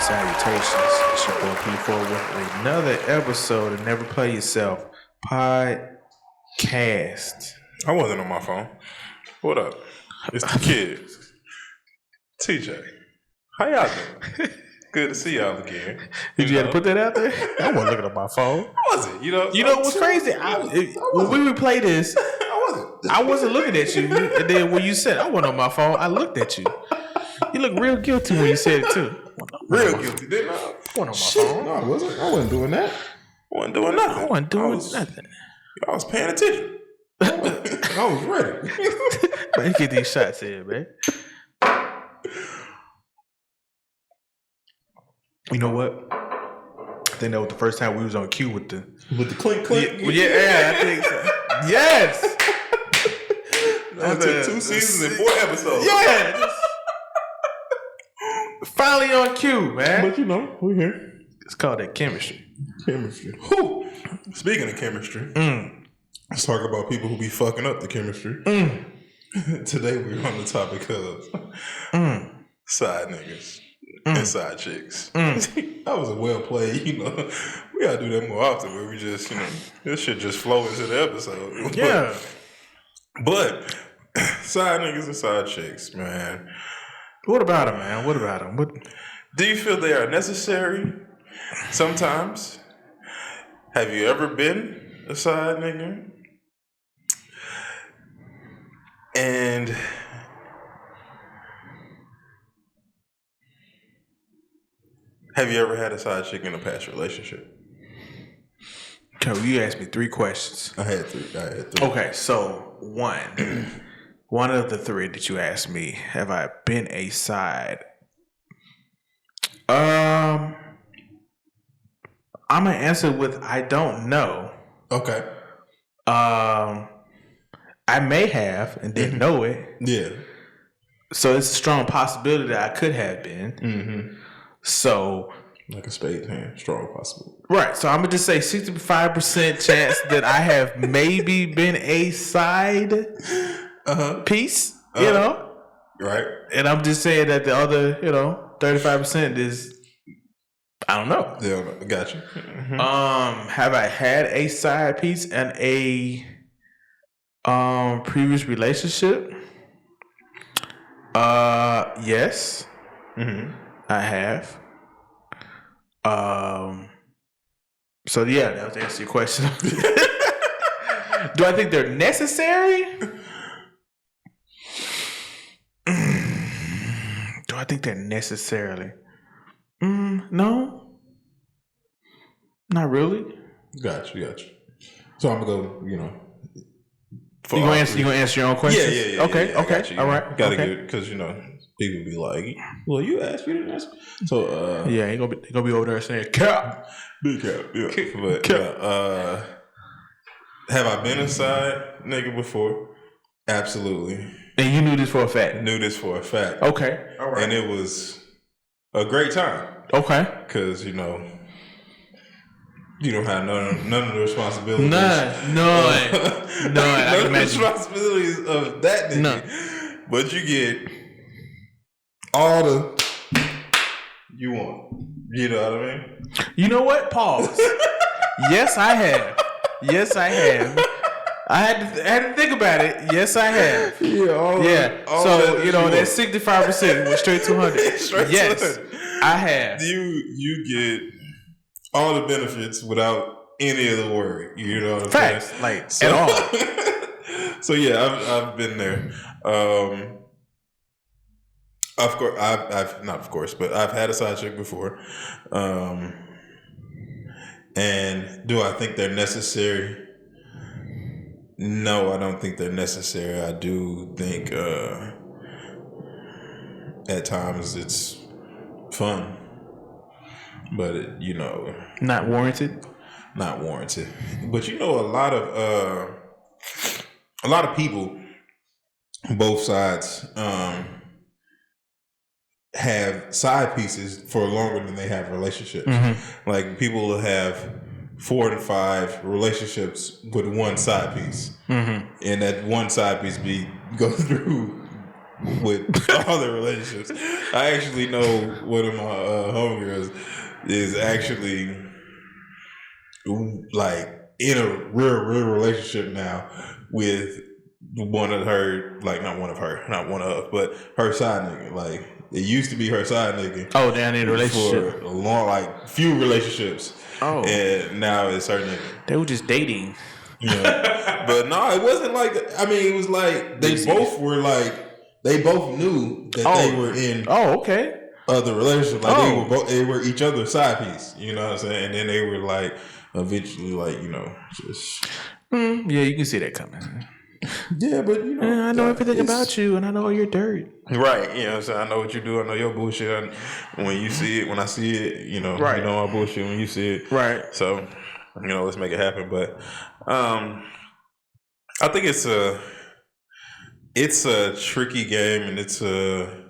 Salutations. It's your boy P4 with another episode of Never Play Yourself podcast. I wasn't on my phone. What up? It's the kids. TJ. How y'all doing? Good to see y'all again. Did you have to put that out there? I wasn't looking at my phone. I wasn't. You know what's crazy? When we would play this, I wasn't looking at you. And then when you said I wasn't on my phone, I looked at you. You look real guilty when you said it too. Real guilty, didn't I? I wasn't on my phone. No, I wasn't. I wasn't doing that. I wasn't doing nothing. I wasn't doing nothing. I was paying attention. I was ready. Man, get these shots in, man. You know what? I think that was the first time we was on cue with the clink clink. Yeah, I think so. Yes. It took 2 seasons and 4 episodes. Yeah. Finally on cue, man. But you know, we're here. It's called that chemistry. Chemistry. Whew. Speaking of chemistry, let's talk about people who be fucking up the chemistry. Today we're on the topic of side niggas and side chicks. That was a well played. You know, we gotta do that more often where we just, this shit just flow into the episode. Yeah. But side niggas and side chicks, man. What about them, man? What about them? Do you feel they are necessary sometimes? Have you ever been a side nigga? And have you ever had a side chick in a past relationship? Okay, you asked me 3 questions. I had 3. Okay, so one of the 3 that you asked me, have I been a side? I'm gonna answer with I don't know. Okay. I may have and didn't know it. Yeah. So it's a strong possibility that I could have been. So Like a spade hand, strong possible. right. So I'm gonna just say 65% chance that I have maybe been a side piece. You know, Right? and I'm just saying that the other, 35% is I don't know. Yeah, gotcha. Have I had a side piece and a previous relationship? Yes. I have. So yeah, that was to answer your question. Do I think they're necessary? Do I think they're necessarily? No. Not really. Gotcha. So I'm gonna go. You gonna answer your own question? Yeah. Okay. I got you. All right. Gotta okay. get it because people be like, Well, you asked, you didn't ask. So Yeah, he gonna be over there saying cap. big cap, yeah. But have I been a side nigga before? Absolutely. And you knew this for a fact. Knew this for a fact. Okay. All right. And it was a great time Okay. because you don't have none of the responsibilities. None. None I can of the imagine. responsibilities of that nigga. None. But you get all the you want. You know what I mean? You know what? Pause. Yes, I have. I had to think about it. Yes, I have. So that 65% went straight to 100. Straight yes, to 100. I have. You get all the benefits without any of the worry. You know what I'm Facts, saying? at all. So yeah, I've been there. Of course, I've had a side chick before. And do I think they're necessary? No, I don't think they're necessary. I do think at times it's fun, but Not warranted. not warranted. But a lot of people, both sides, have side pieces for longer than they have relationships. Like people will have 4 and 5 relationships with one side piece, and that one side piece go through with all the relationships. I actually know one of my homegirls is actually like in a real relationship now with one of her, like not one of, but her side nigga. Like it used to be her side nigga. Oh, down in a relationship for a long, like few relationships. Oh, and now it's her nigga. They were just dating. Yeah, but no, it wasn't like. I mean, it was like they both were like they both knew that they were in. Oh, okay. Other relationships, like they were each other's side piece. You know what I'm saying? And then they were like eventually, like just. Yeah, you can see that coming. Yeah, but I know everything about you, and I know all your dirt. Right, you know what I'm saying? I know what you do. I know your bullshit. When you see it, when I see it, right. You know my bullshit when you see it. Right. So, let's make it happen. But I think it's a tricky game, and it's a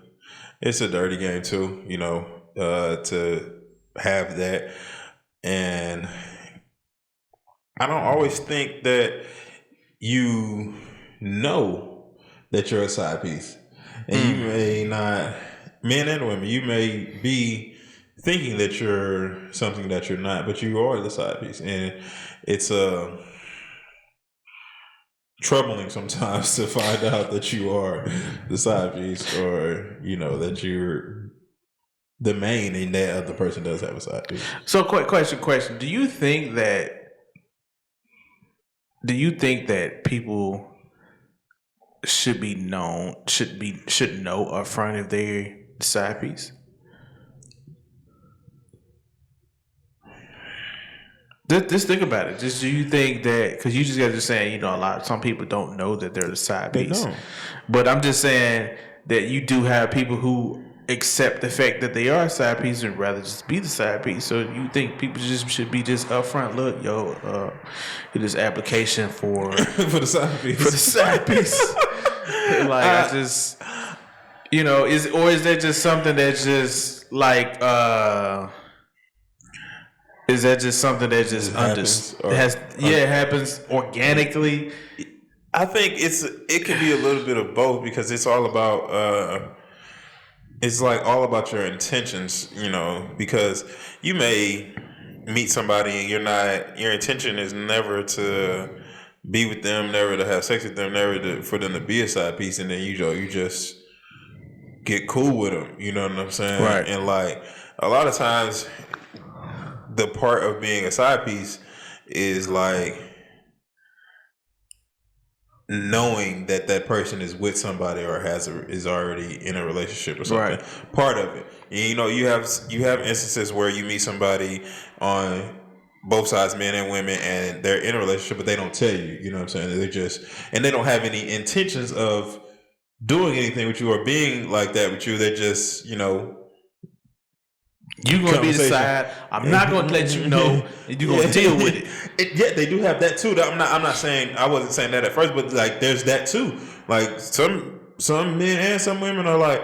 dirty game too. To have that, and I don't always think that you know that you're a side piece, and you may not, men and women, you may be thinking that you're something that you're not, but you are the side piece, and it's troubling sometimes to find out that you are the side piece, or that you're the main, and that other person does have a side piece. So, question: Do you think that people should know upfront if they're the side piece? Just think about it. Do you think that, because you just got to saying, some people don't know that they're the side piece. They don't. But I'm just saying that you do have people who accept the fact that they are a side piece and rather just be the side piece. So you think people should be just upfront, look, it is application for for the side piece. For the side piece. Like is that just something that's just like is that just something that just it happens organically? I think it could be a little bit of both, because it's all about it's like all about your intentions, because you may meet somebody and your intention is never to be with them, never to have sex with them, never for them to be a side piece, and then you just get cool with them, you know what I'm saying? Right. And like a lot of times the part of being a side piece is like knowing that person is with somebody or is already in a relationship or something. Right. Part of it. You have instances where you meet somebody on both sides, men and women, and they're in a relationship, but they don't tell you. You know what I'm saying? They don't have any intentions of doing anything with you or being like that with you. They're just, you're going to be the side. I'm not going to let you know. You're going to deal with it. Yeah, they do have that too. I'm not saying, I wasn't saying that at first, but like there's that too. Like some men and some women are like,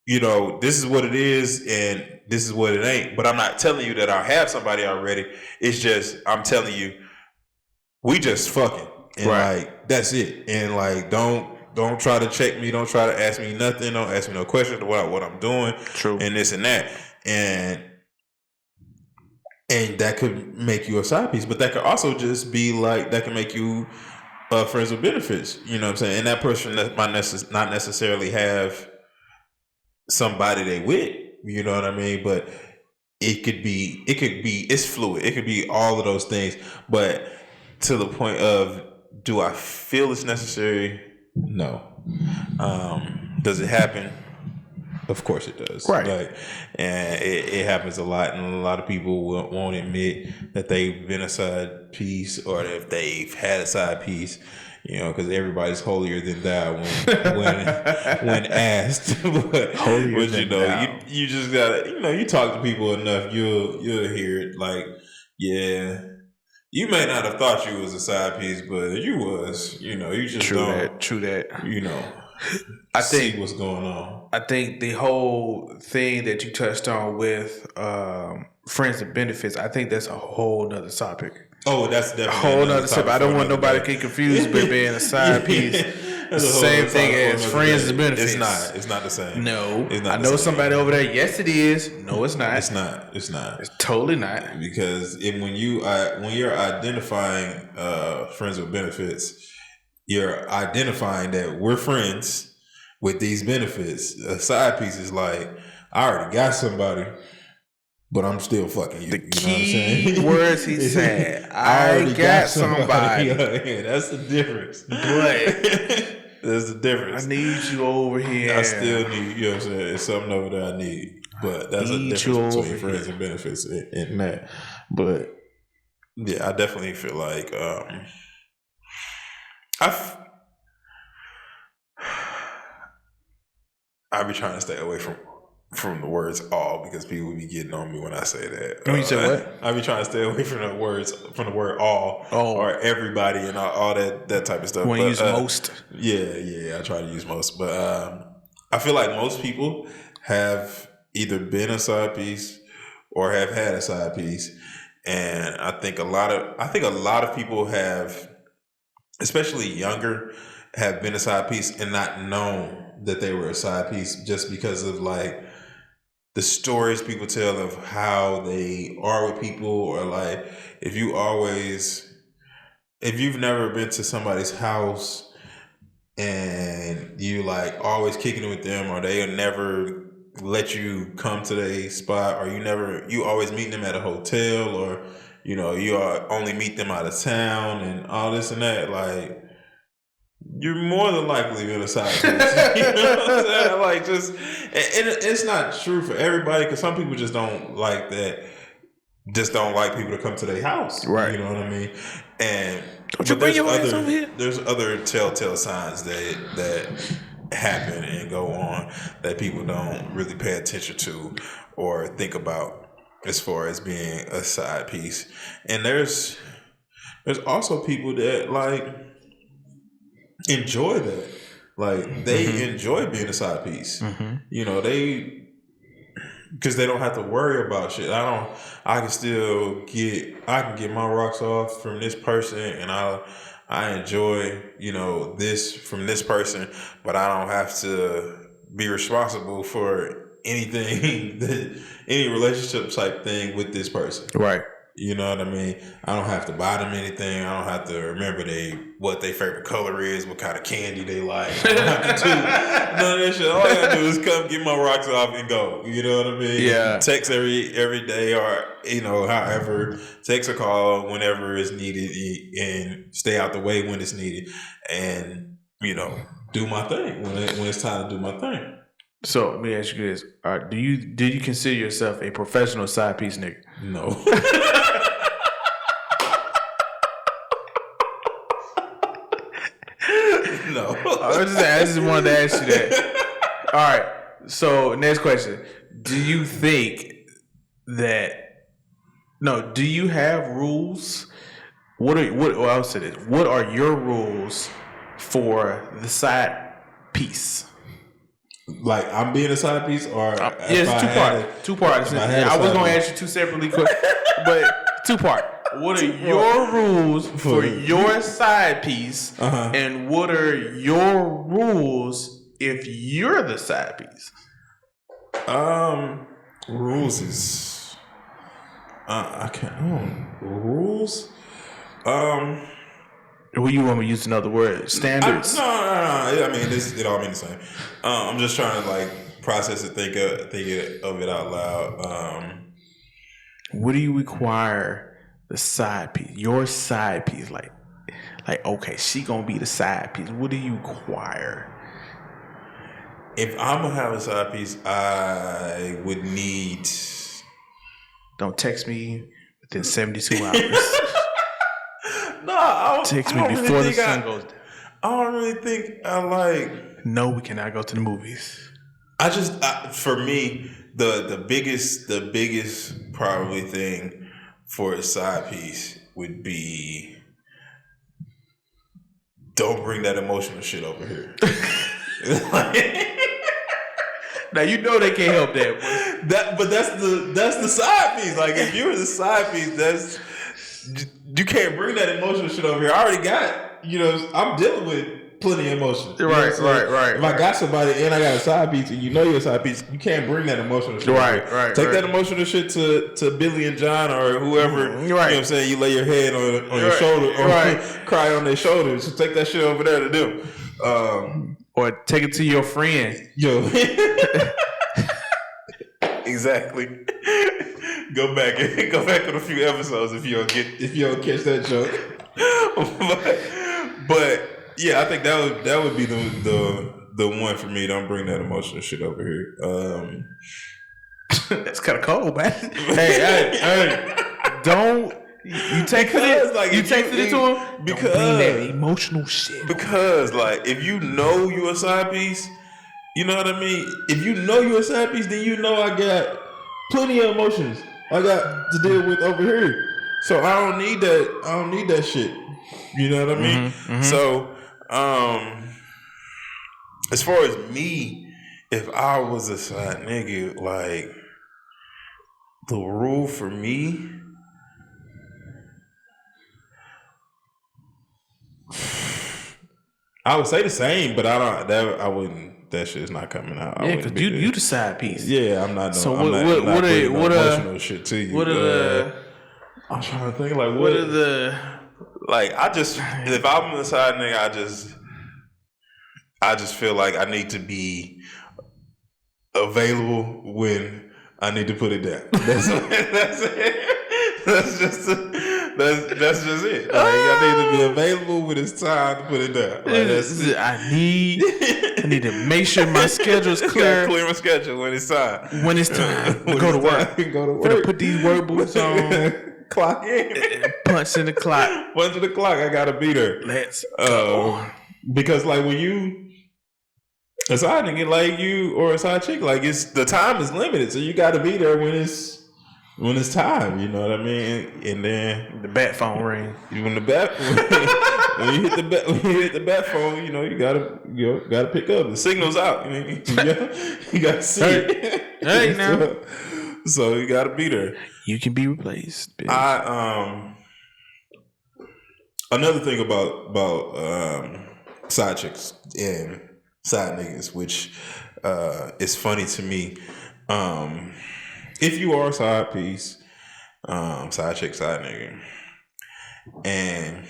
this is what it is and this is what it ain't. But I'm not telling you that I have somebody already. It's just, I'm telling you, we just fucking. And like, that's it. And like, don't try to check me. Don't try to ask me nothing. Don't ask me no questions about what I'm doing. True. And this and that. And that could make you a side piece, but that could also just be like, that can make you friends with benefits. You know what I'm saying? And that person that might not necessarily have somebody they with. You know what I mean? But it's fluid. It could be all of those things. But to the point of, do I feel it's necessary? No. Does it happen? Of course it does. Right. Like, and it happens a lot, and a lot of people won't admit that they've been a side piece or if they've had a side piece, because everybody's holier than thou when asked. but you just gotta, you talk to people enough, you'll hear it. Like, yeah, you may not have thought you was a side piece, but you was. You just True that. I think see what's going on. I think the whole thing that you touched on with friends and benefits, I think that's a whole nother topic. Oh, that's definitely a whole nother topic. I don't want nobody to get confused with being a side piece That's a whole Same other thing topic for as another friends day. and benefits. It's not the same. No, It's not I the know same. somebody over there. Yes, it is. No, it's not. It's not. It's not. It's totally not. Because when you're identifying friends with benefits, you're identifying that we're friends with these benefits. A side piece is like, I already got somebody, but I'm still fucking you. The You know what I'm saying? key words he said. I already got somebody. Yeah, that's the difference. But There's the difference. I need you over here. I still need, you know what I'm saying? It's something over there I need. But that's a Need difference you between over friends here. and benefits in that. But yeah, I definitely feel like I be trying to stay away from the words all because people be getting on me when I say that. When you say what? I be trying to stay away from the word all Oh. or everybody and all that type of stuff. When But, you use most. Yeah, I try to use most. But I feel like most people have either been a side piece or have had a side piece. And I think a lot of people have, especially younger, have been a side piece and not known that they were a side piece just because of like the stories people tell of how they are with people, or like if you've never been to somebody's house and you like always kicking it with them, or they'll never let you come to their spot, or you always meet them at a hotel, or you only meet them out of town and all this and that, like you're more than likely been a side piece. You know what I'm saying? Like and it's not true for everybody, because some people just don't like that. Just don't like people to come to their house. Right. You know what I mean? And Don't you bring your ass over here? there's other telltale signs that happen and go on that people don't really pay attention to or think about as far as being a side piece. And there's also people that like enjoy that. Like they enjoy being a side piece. You know, because they don't have to worry about shit. I can get my rocks off from this person, and I enjoy, this from this person, but I don't have to be responsible for anything any relationship type thing with this person. Right. You know what I mean? I don't have to buy them anything. I don't have to remember what their favorite color is, what kind of candy they like. I don't have to do none of that shit. All I gotta do is come get my rocks off and go. You know what I mean? Yeah. Text every day, or however, text or call whenever it's needed, and stay out the way when it's needed, and do my thing when it's time to do my thing. So let me ask you this: do you consider yourself a professional side piece nigga? No. No. I just wanted to ask you that. All right. So next question: do you think that? No. Do you have rules? I'll say this: what are your rules for the side piece? Like I'm being a side piece, or Yes, two parts. I was going to ask you two separately, but two part. What are your rules for your side piece, and what are your rules if you're the side piece? Rules is I can't. Rules. Well, you want me to use another word? Standards. No. I mean, it all means the same. I'm just trying to like process it, think of it out loud. What do you require the side piece? Your side piece, like okay, she gonna be the side piece. What do you require? If I'm gonna have a side piece, I would need. Don't text me within 72 hours. No, Text me before the sun goes down. I don't really think I like. No, we cannot go to the movies. For me, the biggest probably thing for a side piece would be, don't bring that emotional shit over here. Now you know they can't help that. But that's the side piece. Like if you're the side piece, you can't bring that emotional shit over here. I already got, I'm dealing with plenty of emotion. You know what I'm Right, saying? right. If I got somebody and I got a side piece, and you know you're a side piece, you can't bring that emotional shit. Right, over. right, Take right. that emotional shit to Billy and John or whoever. Right. You know what I'm saying? You lay your head on your Right, shoulder or right. cry on their shoulders. So take that shit over there to them. Or take it to your friend. Yo. Exactly. Go back in a few episodes if you don't catch that joke. but yeah, I think that would be the one for me. Don't bring that emotional shit over here. That's kind of cold, man. hey, don't you texted it? Like, You if texted it to him because don't bring that emotional shit. Because like if you know you a side piece, you know what I mean. If you know you're a side piece, then you know I got plenty of emotions I got to deal with over here. So I don't need that shit. You know what I mean? So, as far as me, if I was a side nigga, like the rule for me, I would say the same, but I wouldn't. That shit's not coming out. Yeah, because you the side piece. Yeah, I'm not. So I'm what not bringing no what emotional shit to you. what are the I'm trying to think like what are the like if I'm a side nigga, I just feel like I need to be available when I need to put it down. that's it. That's just it. Like I need to be available when it's time to put it down. Like, that's it. I need to make sure my schedule's clear. Clear my schedule when it's time. When it's time to go to work. Go to Finna work. put these work boots on. Clock in. Punch in the clock. Punch in the clock. I gotta be there. Let's go. Because like when you a side nigga like you or a side chick, like it's the time is limited, so you gotta be there when it's time. You know what I mean? And then The bat phone ring. when you hit the bat phone, you know you gotta pick up. The signal's out. You gotta see it. Hey, now. So you gotta be there. You can be replaced. Bitch. Another thing about side chicks and side niggas, which is funny to me. If you are a side piece, side chick, side nigga, and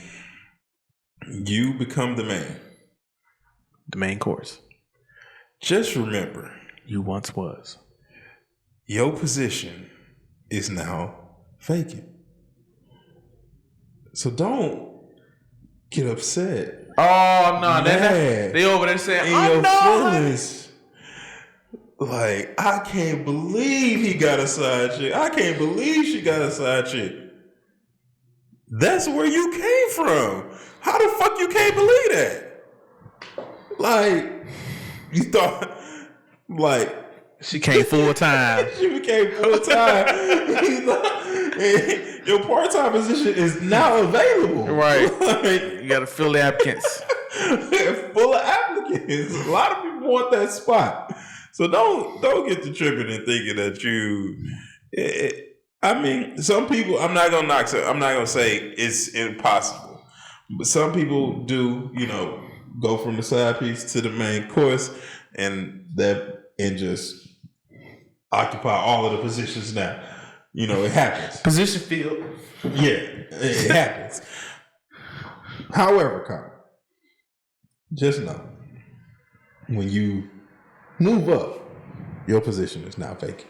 you become the main course. just remember You once was. your position is now vacant. So don't get upset Oh no, Mad. they over there saying, in "I your know." feelings. Like, I can't believe he got a side chick. I can't believe she got a side chick. That's where you came from. How the fuck you can't believe that? Like, you thought, like, She came full time. she became full time. Your part time position is now available. Right. Like, You got to fill the applicants. full of applicants. A lot of people want that spot. So don't get to tripping and thinking that you. I mean, some people. I'm not gonna say it's impossible, but some people do. Go from the side piece to the main course, and just occupy all of the positions now. It happens. Position field. Yeah, it happens. However, Colin, just know when you move up, your position is now vacant.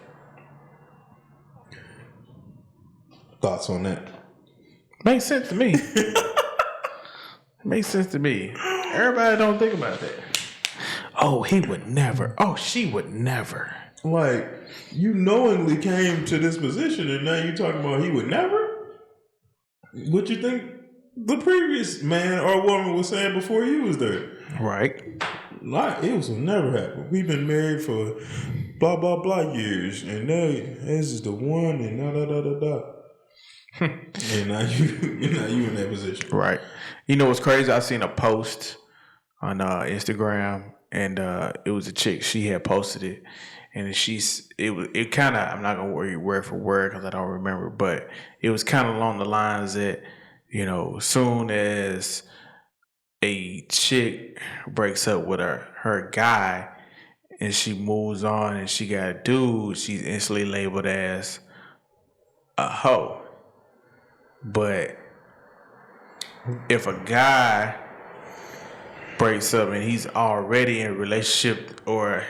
Thoughts on that? Makes sense to me. Makes sense to me. Everybody don't think about that. Oh, he would never. Oh, she would never. Like, you knowingly came to this position and now you talking about he would never? What you think the previous man or woman was saying before you was there? Right. Like, it will never happen. We've been married for blah, blah, blah years. And now this is the one and da, da, da, da, da. And now you in that position. Right. You know what's crazy? I seen a post on Instagram, and it was a chick. She had posted it, and it kind of, I'm not gonna worry word for word because I don't remember, but it was kind of along the lines that soon as a chick breaks up with her guy and she moves on and she got a dude, she's instantly labeled as a hoe. But if a guy breaks up and he's already in a relationship or,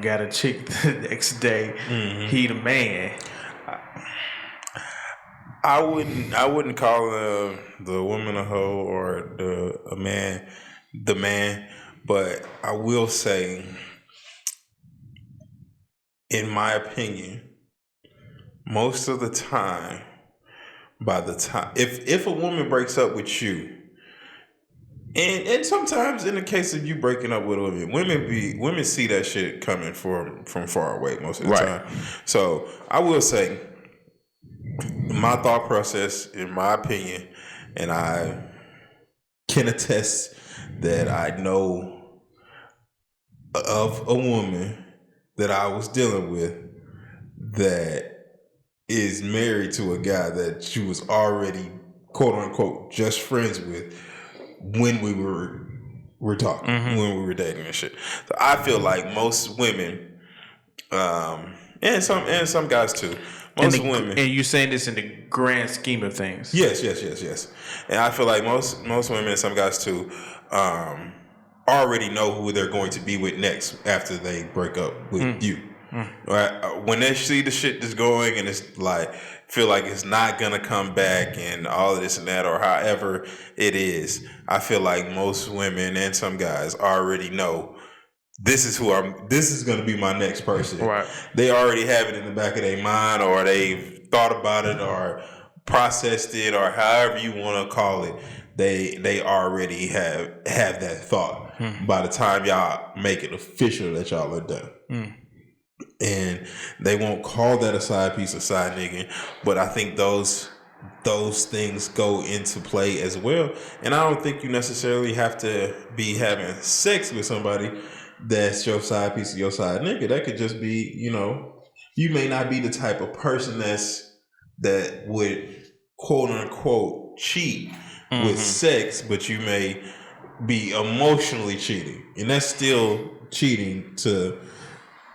got a chick the next day, he the man. I wouldn't call the woman a hoe or the man, but I will say, in my opinion, most of the time, if a woman breaks up with you, and sometimes in the case of you breaking up with a woman, women see that shit coming from far away most of the time. So I will say, my thought process, in my opinion, and I can attest that I know of a woman that I was dealing with that is married to a guy that she was already, quote unquote, just friends with when we were talking, when we were dating and shit. So I feel like most women, and some guys too, women. And you saying this in the grand scheme of things. Yes. And I feel like most women and some guys too, already know who they're going to be with next after they break up with you. Right? When they see the shit that's going and it's like, feel like it's not gonna come back and all of this and that, or however it is, I feel like most women and some guys already know this is gonna be my next person. Right. They already have it in the back of their mind, or they've thought about it or processed it, or however you want to call it. They already have that thought by the time y'all make it official that y'all are done. And they won't call that a side piece, a side nigga, but I think those things go into play as well. And I don't think you necessarily have to be having sex with somebody that's your side piece or your side nigga. That could just be, you may not be the type of person that would quote unquote cheat with sex, but you may be emotionally cheating, and that's still cheating to,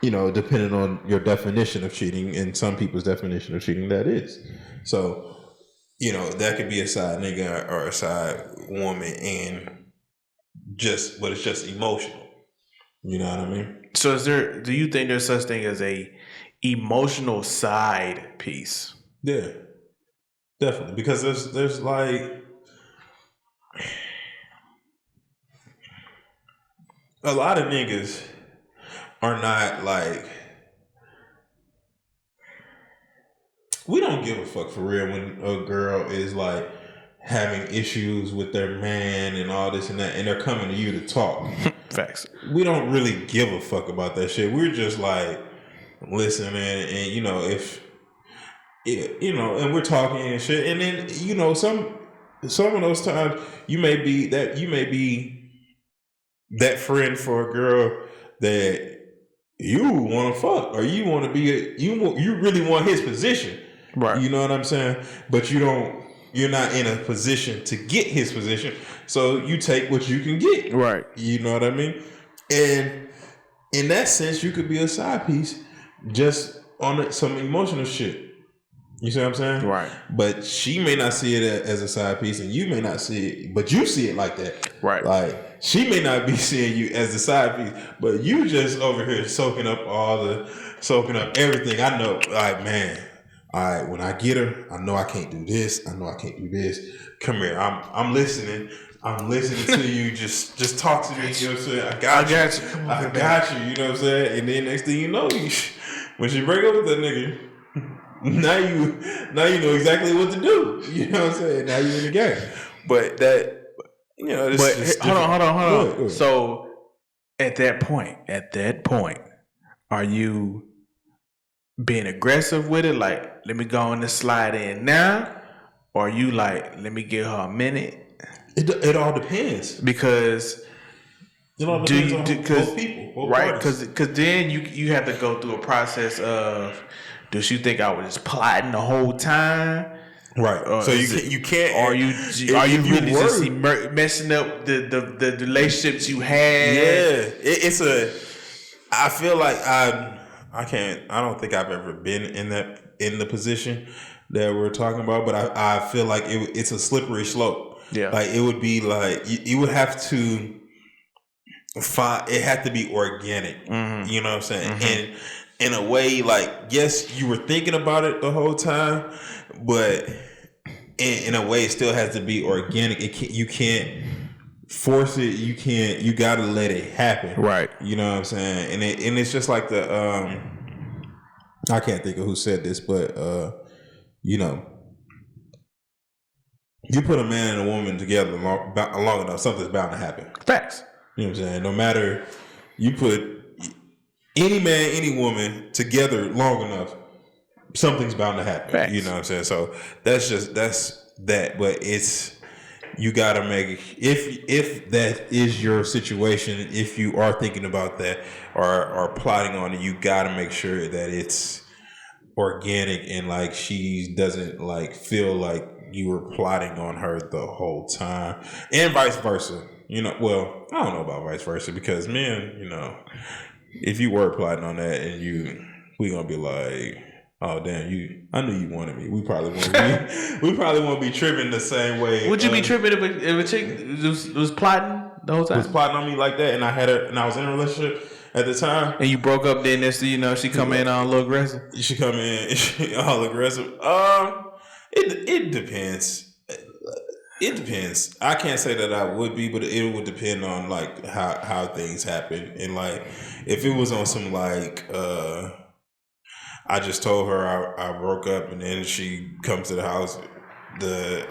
depending on your definition of cheating, and some people's definition of cheating, that is. So, that could be a side nigga or a side woman, but it's just emotional. You know what I mean? So do you think there's such thing as a emotional side piece? Yeah, definitely. Because there's like a lot of niggas are not like, we don't give a fuck for real when a girl is like having issues with their man and all this and that, and they're coming to you to talk. Facts. We don't really give a fuck about that shit. We're just like listening, and if and we're talking and shit, and then some of those times you may be that friend for a girl that you want to fuck, or you want to be you really want his position, right? You know what I'm saying? But you're not in a position to get his position, so you take what you can get, right? You know what I mean? And in that sense, you could be a side piece just on some emotional shit. You see what I'm saying? Right. But she may not see it as a side piece, and you may not see it, but you see it like that. Right. Like, she may not be seeing you as a side piece, but you just over here soaking up everything. I know, like, man, all right, when I get her, I know I can't do this. I know I can't do this. Come here. I'm listening. I'm listening to you. Just talk to me. You know what I'm saying? I got you. Come on, I got you. You know what I'm saying? And then next thing you know, when she break up with that nigga, now you know exactly what to do. You know what I'm saying? Now you're in the game. But that, hold on. Go ahead. So at that point, are you being aggressive with it? Like, let me go on and slide in now? Or are you like, let me give her a minute? It all depends. Because it all depends on both people. Both right? Because then you have to go through a process of, does she think I was just plotting the whole time? Right. So you can't. Are you really worry- just messing up the relationships you had? Yeah, it's a. I feel like I can't. I don't think I've ever been in the position that we're talking about, but I feel like it's a slippery slope. Yeah, like it would be like you would have to find. It had to be organic. Mm-hmm. You know what I'm saying? And in a way, like yes, you were thinking about it the whole time, but in a way, it still has to be organic. You can't force it. You gotta let it happen. Right. You know what I'm saying? And it's just like the I can't think of who said this, but you know, you put a man and a woman together long enough, something's bound to happen. Facts. You know what I'm saying? No matter, you put any man, any woman together long enough, something's bound to happen. Facts. You know what I'm saying? So that's that. But you gotta make, if that is your situation, if you are thinking about that or plotting on it, you gotta make sure that it's organic and like she doesn't like feel like you were plotting on her the whole time, and vice versa. You know, well, I don't know about vice versa because men, you know, if you were plotting on that and we gonna be like, oh damn, I knew you wanted me. We probably won't be tripping the same way. Would you be tripping if a chick was plotting the whole time? Was plotting on me like that, and I was in a relationship at the time, and you broke up? Then next, she come in all aggressive. She come in all aggressive. It depends. It depends. I can't say that I would be, but it would depend on like how things happen, and like if it was on some like I just told her I broke up, and then she comes to the house,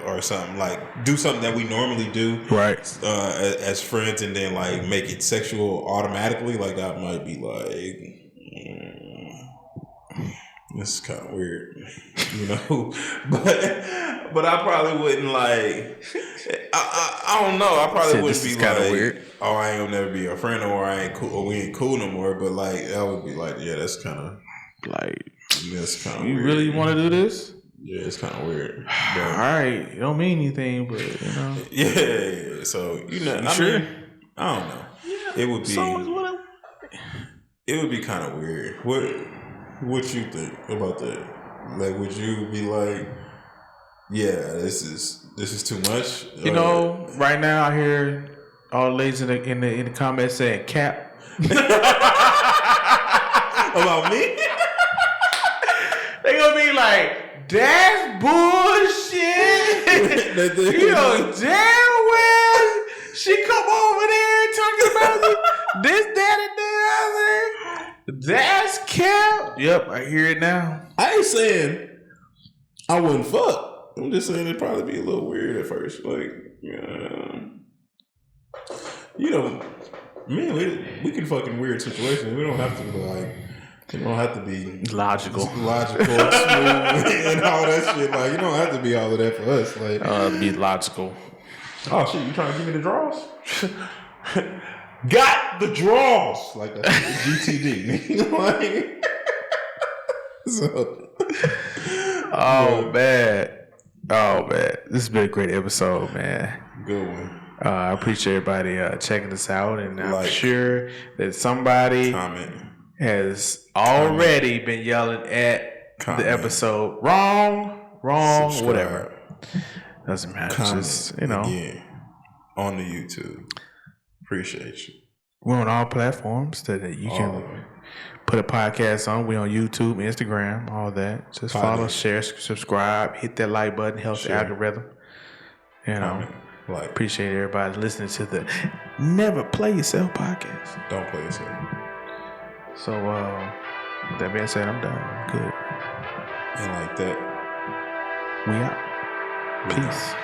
or something, like do something that we normally do, right? As friends, and then like make it sexual automatically, like that might be like. This is kind of weird, you know, but I probably wouldn't like. I don't know. I probably wouldn't be like, weird. Oh, I ain't gonna never be a friend, or I ain't cool, or we ain't cool no more. But like, that would be like, yeah, that's kind of like, that's kind of. You weird. Really want to do this? Yeah, it's kind of weird. But, all right, it don't mean anything, but you know. Yeah. So you know, I mean, I don't know. Yeah, it would be. It would be kind of weird. What you think about that? Like, would you be like, yeah, this is too much? You know, right now I hear all the ladies in the comments saying cap about me. They gonna be like, that's bullshit. You know damn well she come over there talking about this, that, and the other. That's cap. Yep, I hear it now. I ain't saying I wouldn't fuck. I'm just saying it'd probably be a little weird at first. Like, you know, man, we can fuck in weird situations. We don't have to be like, you don't have to be logical, smooth, and all that shit. Like, you don't have to be all of that for us. Like, be logical. Oh shit, you trying to give me the draws? Got the draws, like that GTD. Like, so. Oh man, this has been a great episode, man. Good one. I appreciate everybody checking us out, and I'm sure that somebody has already been yelling at the episode. Wrong, subscribe. Whatever. Doesn't matter. Just, you know, again, on the YouTube. Appreciate you. We're on all platforms that you can put a podcast on. We're on YouTube, Instagram, all that. Just follow, share, subscribe, hit that like button, helps the algorithm. You know, appreciate everybody listening to the Never Play Yourself podcast. Don't play yourself. So, with that being said, I'm done. I'm good. And like that, we out. Peace.